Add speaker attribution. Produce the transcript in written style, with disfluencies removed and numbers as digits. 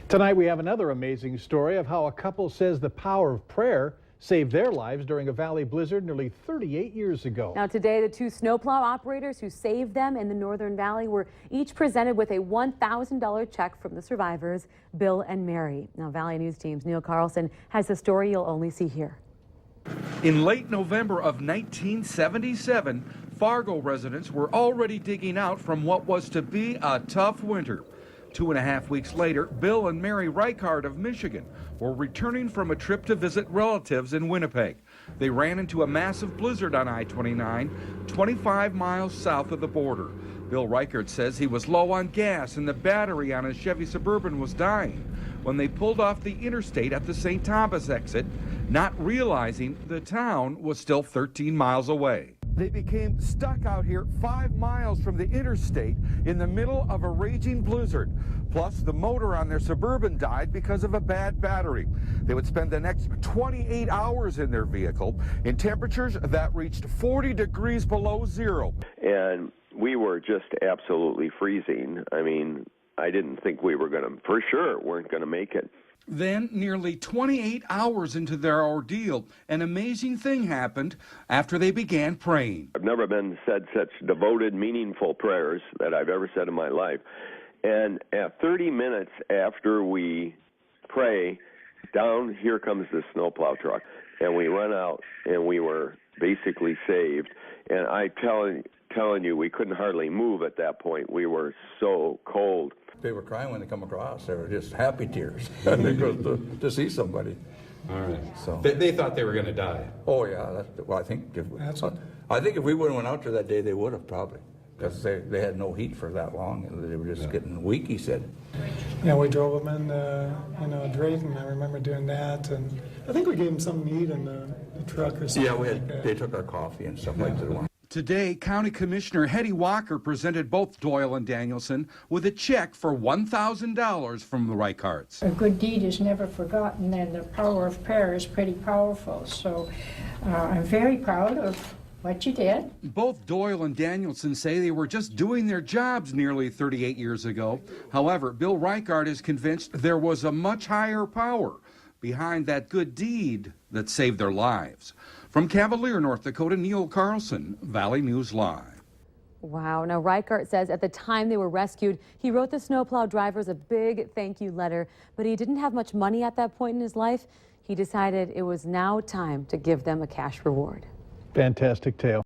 Speaker 1: Tonight we have another amazing story of how a couple says the power of prayer saved their lives during a valley blizzard nearly 38 years ago.
Speaker 2: Now today, the two snowplow operators who saved them in the Northern Valley were each presented with a $1,000 check from the survivors, Bill and Mary. Now Valley News Team's Neil Carlson has the story you'll only see here.
Speaker 3: In late November of 1977, Fargo residents were already digging out from what was to be a tough winter. 2.5 weeks later, Bill and Mary Reichard of Michigan were returning from a trip to visit relatives in Winnipeg. They ran into a massive blizzard on I-29, 25 miles south of the border. Bill Reichard says he was low on gas and the battery on his Chevy Suburban was dying when they pulled off the interstate at the St. Thomas exit, not realizing the town was still 13 miles away. They became stuck out here 5 miles from the interstate in the middle of a raging blizzard. Plus, the motor on their Suburban died because of a bad battery. They would spend the next 28 hours in their vehicle in temperatures that reached 40 degrees below zero.
Speaker 4: And we were just absolutely freezing. I mean, I didn't think we were for sure weren't going to make it.
Speaker 3: Then, nearly 28 hours into their ordeal, an amazing thing happened after they began praying.
Speaker 4: I've never been said such devoted, meaningful prayers that I've ever said in my life. And at 30 minutes after we pray, down here comes the snowplow truck. And we run out, and we were basically saved. And I'm telling you, we couldn't hardly move at that point. We were so cold.
Speaker 5: They were crying when they come across. They were just happy tears to see somebody.
Speaker 6: All right.
Speaker 5: So
Speaker 6: They thought they were going to die.
Speaker 5: Oh yeah. Well, I think if we would have went out there that day, they would have probably, because they had no heat for that long. They were just getting weak. He said.
Speaker 7: Yeah, we drove them in Drayton. I remember doing that, and I think we gave them some meat in the truck or something.
Speaker 5: Yeah, they took our coffee and stuff like that.
Speaker 3: Today, County Commissioner Hetty Walker presented both Doyle and Danielson with a check for $1,000 from the Reichards.
Speaker 8: A good deed is never forgotten, and the power of prayer is pretty powerful. So I'm very proud of what you did.
Speaker 3: Both Doyle and Danielson say they were just doing their jobs nearly 38 years ago. However, Bill Reichard is convinced there was a much higher power behind that good deed that saved their lives. From Cavalier, North Dakota, Neil Carlson, Valley News Live.
Speaker 2: Wow. Now, Reichard says at the time they were rescued, he wrote the snowplow drivers a big thank you letter, but he didn't have much money at that point in his life. He decided it was now time to give them a cash reward.
Speaker 1: Fantastic tale.